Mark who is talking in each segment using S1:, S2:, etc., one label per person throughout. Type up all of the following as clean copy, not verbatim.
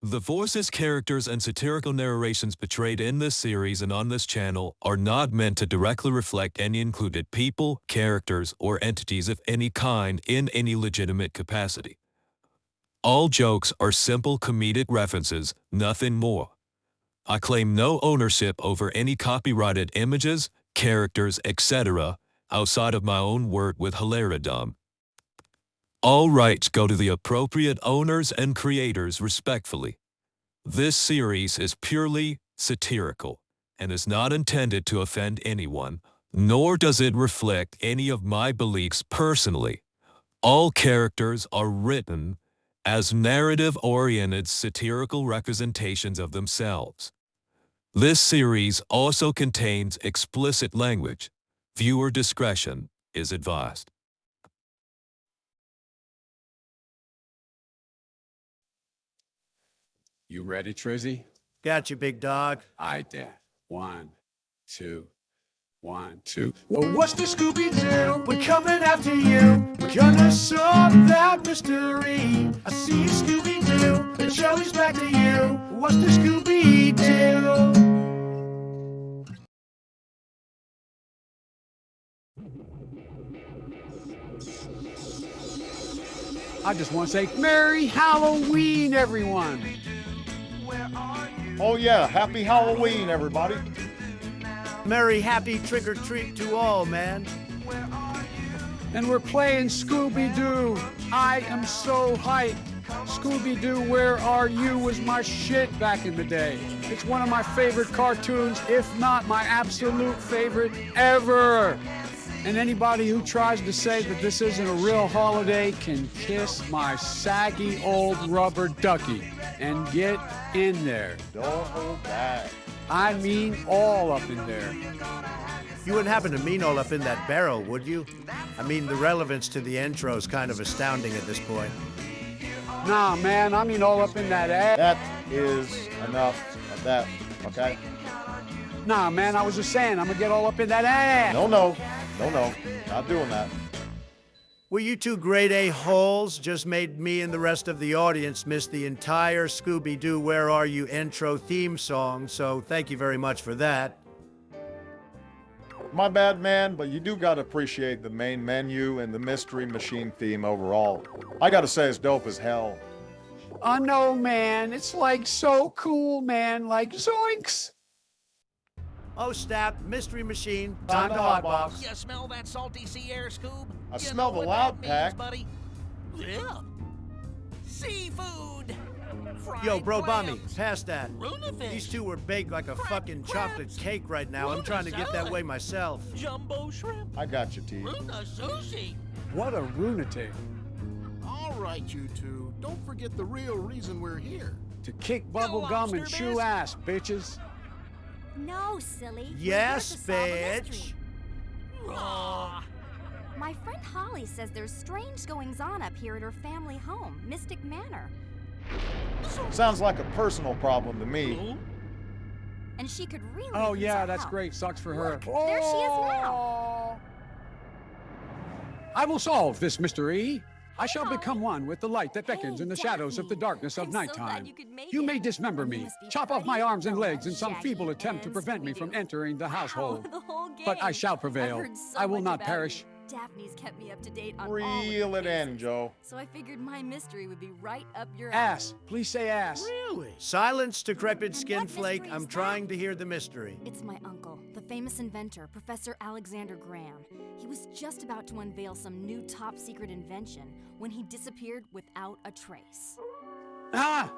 S1: The voices, characters, and satirical narrations portrayed in this series and on this channel are not meant to directly reflect any included people, characters, or entities of any kind in any legitimate capacity. All jokes are simple comedic references, nothing more. I claim no ownership over any copyrighted images, characters, etc., outside of my own word with Hilaridumb. All rights go to the appropriate owners and creators respectfully. This series is purely satirical and is not intended to offend anyone, nor does it reflect any of my beliefs personally. All characters are written as narrative-oriented satirical representations of themselves. This series also contains explicit language. Viewer discretion is advised.
S2: You ready, Trizzy?
S3: Got you, big dog.
S2: All right, then. 1, 2, 1, 2. Well, what's the Scooby-Doo?
S3: We're coming after you. We're gonna solve that mystery. I see you, Scooby-Doo. The show is back to you. What's the Scooby-Doo?
S2: I just want to say Merry Halloween, everyone.
S4: Oh yeah, happy Halloween, everybody.
S3: Merry happy trick-or-treat to all, man.
S2: And we're playing Scooby-Doo. I am so hyped. Scooby-Doo, Where Are You was my shit back in the day. It's one of my favorite cartoons, if not my absolute favorite ever. And anybody who tries to say that this isn't a real holiday can kiss my saggy old rubber ducky and get in there.
S4: Don't hold back.
S2: I mean all up in there.
S3: You wouldn't happen to mean all up in that barrel, would you? I mean, the relevance to the intro is kind of astounding at this point.
S2: Nah, man, I mean all up in that ass.
S4: That is enough of that, okay?
S2: Nah, man, I was just saying, I'm gonna get all up in that ass.
S4: No, not doing that.
S3: Well, you two grade A holes just made me and the rest of the audience miss the entire Scooby-Doo Where Are You intro theme song, so thank you very much for that.
S4: My bad, man, but you do gotta appreciate the main menu and the Mystery Machine theme overall. I gotta say it's dope as hell.
S2: I know, man, it's like so cool, man, like zoinks.
S3: Oh, snap, Mystery Machine, time to hotbox.
S5: You smell that salty sea air, Scoob?
S4: I
S5: You
S4: smell
S5: know
S4: the
S5: what
S4: loud
S5: that
S4: pack.
S5: means, buddy? Yeah. Seafood. Fried
S3: Yo, bro, Bommy,
S5: clams,
S3: pass that.
S5: tuna fish,
S3: These two were baked like a fucking chocolate cake right now. I'm trying to get that way myself.
S5: jumbo shrimp,
S4: I got you, T.
S5: tuna sushi.
S2: What a lunatic.
S6: All right, you two. Don't forget the real reason we're here.
S2: To kick bubble gum and
S5: lobster
S2: chew
S5: bisque.
S2: ass, bitches.
S7: No, silly. We're
S3: Yes,
S7: here to solve a
S3: bitch.
S7: mystery.
S5: Raw.
S7: My friend Holly says there's strange goings-on up here at her family home, Mystic Manor.
S4: Sounds like a personal problem to me.
S7: And she could really
S2: Oh
S7: use
S2: yeah,
S7: our
S2: that's
S7: help.
S2: great. Sucks for her.
S7: Look, there she is now.
S2: I will solve this mystery. I shall become one with the light that beckons in the shadows of the darkness of
S7: I'm so glad
S2: nighttime.
S7: you could make
S2: You
S7: it.
S2: may dismember
S7: You
S2: me,
S7: must be
S2: chop off my
S7: Freddy,
S2: arms and
S7: Velma,
S2: legs in some
S7: Shaggy,
S2: feeble attempt to
S7: and
S2: prevent me from
S7: Scooby-Doo.
S2: entering the
S7: Wow,
S2: household.
S7: the whole
S2: But I
S7: gang.
S2: shall
S7: I've
S2: prevail.
S7: heard so
S2: I will
S7: much
S2: not
S7: about
S2: perish.
S7: you. Daphne's kept me up to date on all
S4: Reel
S7: of
S4: it
S7: the
S4: in,
S7: cases.
S4: Joe.
S7: So I figured my mystery would be right up your
S2: Ass. Please say ass.
S3: Really? Silence, decrepit skin
S7: what
S3: flake.
S7: mystery
S3: I'm
S7: is
S3: trying
S7: that?
S3: to hear the mystery.
S7: It's my uncle, the famous inventor, Professor Alexander Graham. He was just about to unveil some new top-secret invention when he disappeared without a trace.
S2: Ah!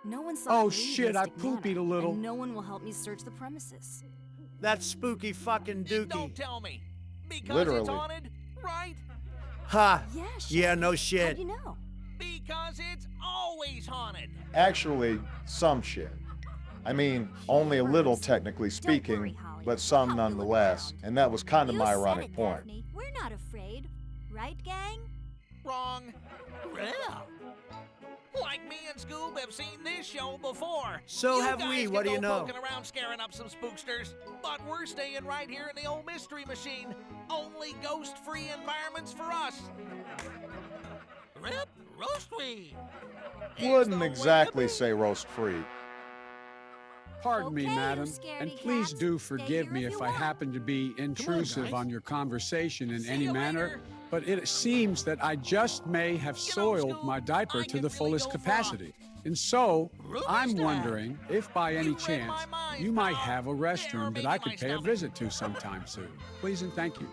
S7: No one saw
S2: Oh,
S7: him leave
S2: shit, I
S7: Mystic
S2: poopied
S7: Manor,
S2: a little.
S7: and no one will help me search the premises.
S3: That spooky fucking
S5: Don't
S3: dookie.
S5: tell me. Because
S4: Literally.
S5: it's haunted, right?
S3: Ha!
S7: Yeah,
S3: Yeah, no
S7: How'd
S3: shit.
S7: you know?
S5: Because it's always haunted.
S4: Actually, some shit. I mean, only a little technically speaking, but some nonetheless. And that was kind of my ironic point.
S7: Daphne. We're not afraid, right, gang?
S5: Wrong. Yeah. Like me and Scoob have seen this show before.
S3: So
S5: You
S3: have
S5: guys
S3: we,
S5: can
S3: what do
S5: go
S3: you know?
S5: poking around scaring up some spooksters, but we're staying right here in the old Mystery Machine. Only ghost-free environments for us. Rip, roast free.
S4: Wouldn't exactly say roast free.
S2: Pardon me,
S7: Okay, you
S2: madam,
S7: scaredy
S2: and please
S7: cats.
S2: do
S7: Stay
S2: forgive
S7: here
S2: me
S7: if
S2: if
S7: you
S2: I
S7: want.
S2: happen to be intrusive
S6: guys.
S2: on your conversation in
S5: See
S2: any
S5: you
S2: manner,
S5: later.
S2: but it seems that I just may have soiled
S5: Scoob,
S2: my diaper
S5: I
S2: to
S5: can
S2: the
S5: really
S2: fullest
S5: go for a
S2: capacity. And so,
S5: Ruby
S2: I'm
S5: snack.
S2: wondering if by any
S5: You read
S2: chance
S5: my mind,
S2: you might
S5: pal.
S2: have a
S5: Or
S2: restroom that
S5: maybe
S2: I
S5: my
S2: could pay a
S5: stomach.
S2: visit to sometime soon. Please and thank you.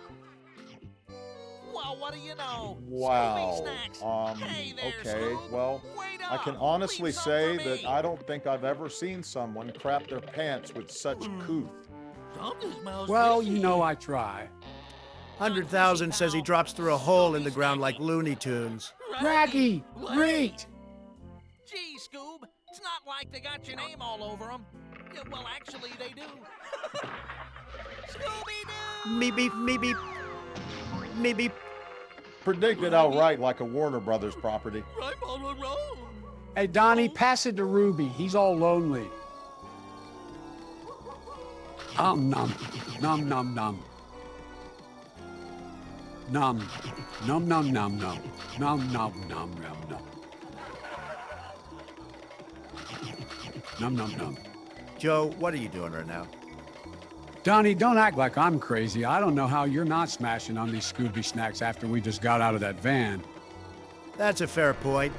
S5: Well, what do you know?
S4: Wow.
S5: Scooby snacks. Hey there,
S4: Okay,
S5: Scoob.
S4: well,
S5: Wait
S4: I can
S5: up.
S4: honestly
S5: Leave some
S4: say
S5: for
S4: that
S5: me.
S4: I don't think I've ever seen someone crap their pants with such couth.
S5: Something smells
S2: Well,
S5: fishy.
S2: you know I try.
S3: 100,000 says he drops through a hole in the ground like Looney Tunes.
S2: Raggy!
S5: Wait.
S2: Great!
S5: Gee, Scoob, it's not like they got your name all over them. Yeah, well, actually, they do. Scooby-Doo!
S3: Me beep, me beep. Me beep.
S4: Predicted outright like a Warner Brothers property.
S5: I'm all alone.
S2: Hey, Donnie, pass it to Ruby. He's all lonely. Nom nom. Nom nom nom. Nom. Nom nom nom nom. Nom nom nom nom nom. Nom nom nom.
S3: Joe, what are you doing right now?
S2: Donnie, don't act like I'm crazy. I don't know how you're not smashing on these Scooby snacks after we just got out of that van.
S3: That's a fair point.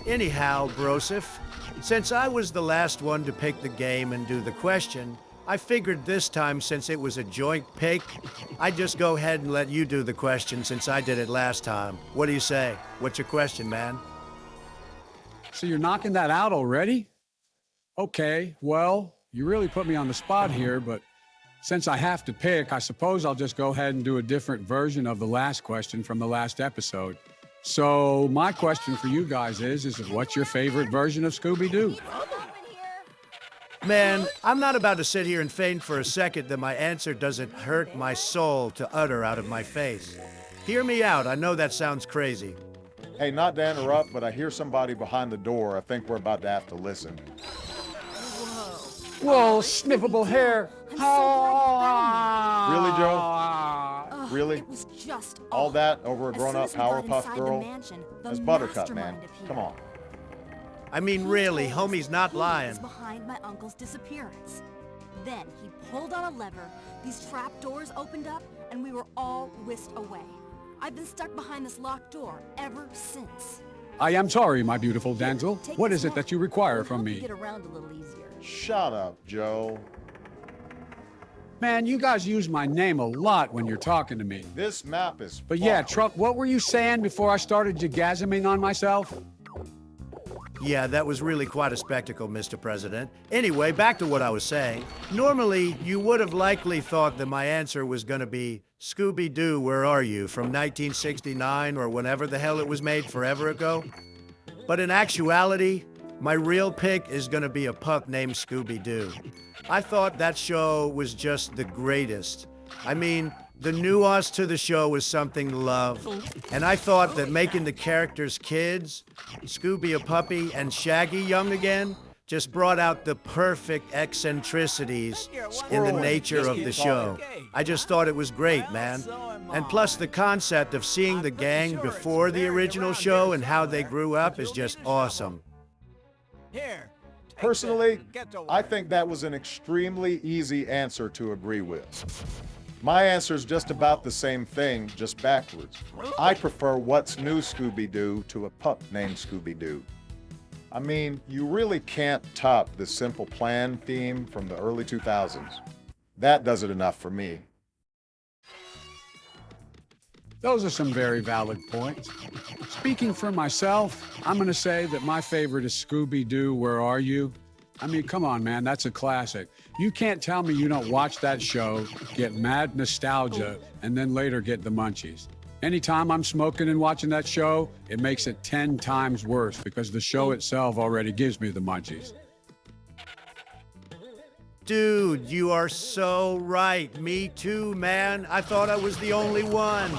S3: Anyhow, Broseph, since I was the last one to pick the game and do the question, I figured this time, since it was a joint pick, I'd just go ahead and let you do the question since I did it last time. What do you say? What's your question, man?
S2: So you're knocking that out already? Okay, well, you really put me on the spot here, but since I have to pick, I suppose I'll just go ahead and do a different version of the last question from the last episode. So my question for you guys is what's your favorite version of Scooby-Doo?
S3: Man, I'm not about to sit here and feign for a second that my answer doesn't hurt my soul to utter out of my face. Hear me out, I know that sounds crazy.
S4: Hey, not to interrupt, but I hear somebody behind the door. I think we're about to have to listen.
S2: Whoa, sniffable hair.
S3: Really,
S4: Joe?
S7: Ugh,
S4: Really?
S7: It was just
S4: All
S7: awful.
S4: that over a
S7: As
S4: grown-up
S7: soon as we got
S4: Powerpuff
S7: inside the
S4: Girl?
S7: mansion, the
S4: That's Buttercup, man.
S7: mastermind appeared.
S4: Come on.
S3: I mean, really, homie's not
S7: He
S3: lying.
S7: was behind my uncle's disappearance. Then he pulled on a lever, these trap doors opened up, and we were all whisked away. I've been stuck behind this locked door ever since.
S2: I am sorry, my beautiful damsel.
S7: Take
S2: What
S7: this
S2: is it
S7: map.
S2: that you require
S7: It'll
S2: from
S7: help you
S2: me?
S7: get around a little easier.
S4: Shut up, Joe.
S2: Man, you guys use my name a lot when you're talking to me.
S4: This map is
S2: But yeah,
S4: fucked.
S2: Trump, what were you saying before I started jagasming on myself?
S3: Yeah, that was really quite a spectacle, Mr. President. Anyway, back to what I was saying. Normally, you would have likely thought that my answer was gonna be Scooby-Doo, Where Are You? From 1969 or whenever the hell it was made forever ago. But in actuality, my real pick is gonna be a pup named Scooby-Doo. I thought that show was just the greatest. I mean, the nuance to the show was something to love. And I thought that making the characters kids, Scooby a puppy and Shaggy young again, just brought out the perfect eccentricities in the nature of the show. I just thought it was great, man. And plus the concept of seeing the gang before the original show and how they grew up is just awesome.
S5: Here.
S4: Personally, I think that was an extremely easy answer to agree with. My answer is just about the same thing, just backwards. I prefer What's New Scooby-Doo to a pup named Scooby-Doo. I mean, you really can't top the Simple Plan theme from the early 2000s. That does it enough for me.
S2: Those are some very valid points. Speaking for myself, I'm going to say that my favorite is Scooby-Doo, Where Are You? I mean, come on, man, that's a classic. You can't tell me you don't watch that show, get mad nostalgia, and then later get the munchies. Anytime I'm smoking and watching that show, it makes it 10 times worse because the show itself already gives me the munchies.
S3: Dude, you are so right. Me too, man. I thought I was the only one.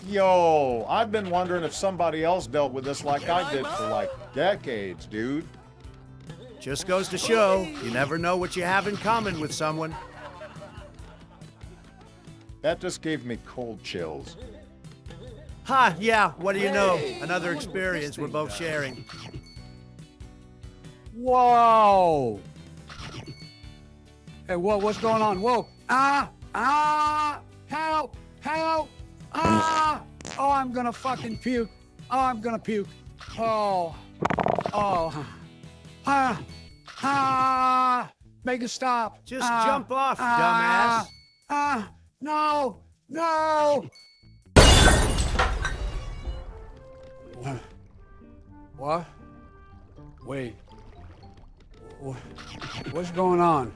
S4: Yo, I've been wondering if somebody else dealt with this like I did for like decades, dude.
S3: Just goes to show, you never know what you have in common with someone.
S4: That just gave me cold chills.
S3: Ha, yeah, what do you know? Another experience we're both sharing.
S2: Whoa! Hey, what's going on? Whoa! Help! Help! Oh, I'm gonna fucking puke. Oh, I'm gonna puke. Oh. Make it stop.
S3: Just jump off, dumbass.
S2: No! What? Wait. What's going on?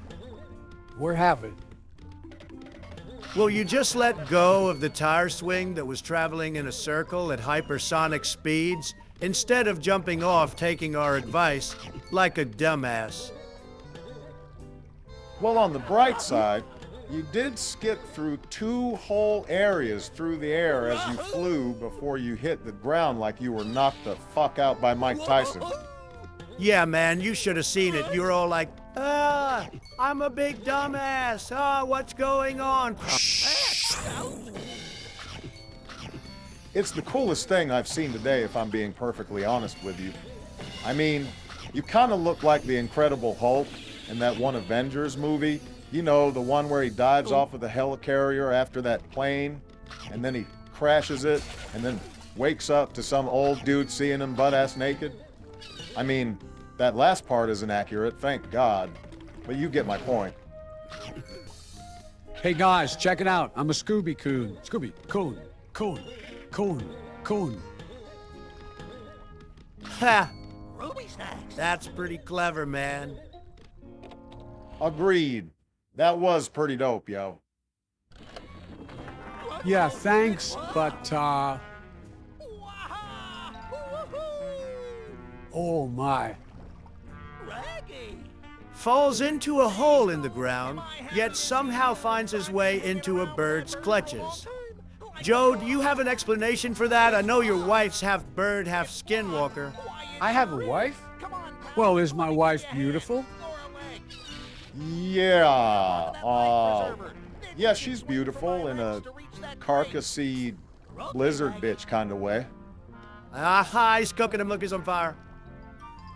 S2: Where happened?
S3: Will you just let go of the tire swing that was traveling in a circle at hypersonic speeds instead of jumping off taking our advice like a dumbass?
S4: Well, on the bright side, you did skip through 2 whole areas through the air as you flew before you hit the ground like you were knocked the fuck out by Mike Tyson.
S3: Yeah, man, you should have seen it. You're all like, I'm a big dumbass. What's going on?
S4: It's the coolest thing I've seen today, if I'm being perfectly honest with you. I mean, you kind of look like the Incredible Hulk in that one Avengers movie. You know, the one where he dives off of the helicarrier after that plane, and then he crashes it, and then wakes up to some old dude seeing him butt-ass naked. I mean, that last part isn't accurate, thank God, but you get my point.
S2: Hey guys, check it out. I'm a Scooby-Coon. Coon.
S3: Ha!
S5: Ruby snacks.
S3: That's pretty clever, man.
S4: Agreed. That was pretty dope, yo.
S2: Yeah, thanks, but, oh my.
S5: Raggy.
S3: Falls into a hole in the ground, yet somehow finds his way into a bird's clutches. Joe, do you have an explanation for that? I know your wife's half bird, half skinwalker.
S2: I have a wife? Well, is my wife beautiful?
S4: Yeah, yeah, she's beautiful in a carcassy blizzard bitch kind of way.
S3: Aha, he's cooking him, look, he's on fire.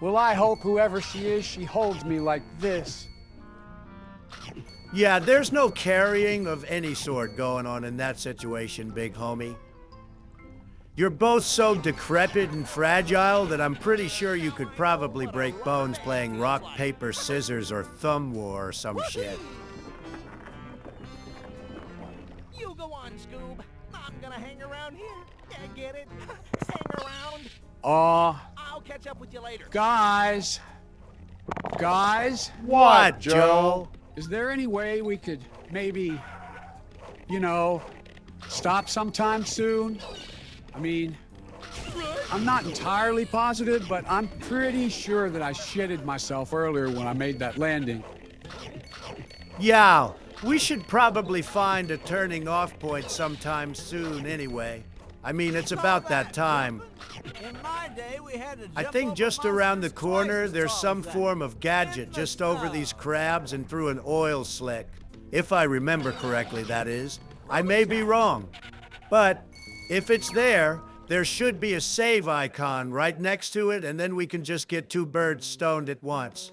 S2: Well, I hope whoever she is, she holds me like this.
S3: Yeah, there's no carrying of any sort going on in that situation, big homie. You're both so decrepit and fragile that I'm pretty sure you could probably break bones playing rock, paper, scissors, or thumb war or some shit.
S5: You go on, Scoob. I'm gonna hang around here. Yeah, get it? Hang around. I'll catch up with you later.
S2: Guys,
S3: What, Joe?
S2: is there any way we could maybe, you know, stop sometime soon? I mean, I'm not entirely positive, but I'm pretty sure that I shitted myself earlier when I made that landing.
S3: Yeah, we should probably find a turning off point sometime soon anyway. I mean, it's about that time.
S5: In my day, we had to
S3: I
S5: jump
S3: think
S5: over
S3: just
S5: monsters
S3: around the
S5: twice
S3: corner,
S5: as
S3: there's
S5: tall
S3: some
S5: as that.
S3: form of gadget just over these crabs and through an oil slick. If I remember correctly, that is. I may be wrong. But if it's there should be a save icon right next to it, and then we can just get 2 birds stoned at once.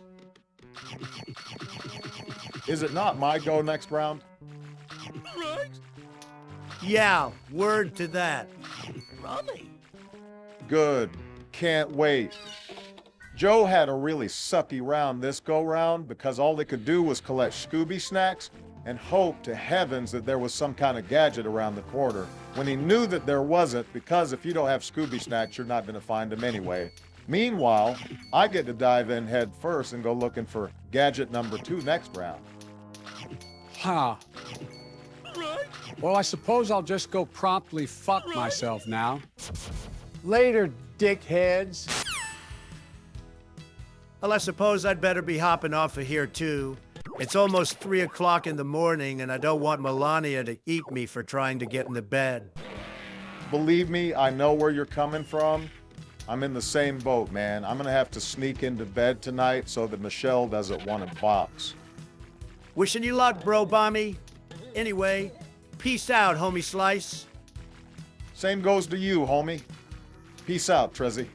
S4: Is it not my go next round?
S3: Yeah, word to that.
S5: Rummy.
S4: Good. Can't wait. Joe had a really sucky round this go-round because all they could do was collect Scooby snacks and hope to heavens that there was some kind of gadget around the corner, when he knew that there wasn't, because if you don't have Scooby snacks, you're not going to find them anyway. Meanwhile, I get to dive in head first and go looking for gadget number 2 next round.
S2: Huh. Well, I suppose I'll just go promptly fuck myself now. Later, dickheads.
S3: Well, I suppose I'd better be hopping off of here, too. It's almost 3 o'clock in the morning, and I don't want Melania to eat me for trying to get in the bed.
S4: Believe me, I know where you're coming from. I'm in the same boat, man. I'm gonna have to sneak into bed tonight so that Michelle doesn't want to box.
S3: Wishing you luck, bro, Bommy. Anyway, peace out, homie Slice.
S4: Same goes to you, homie. Peace out, Trezzy.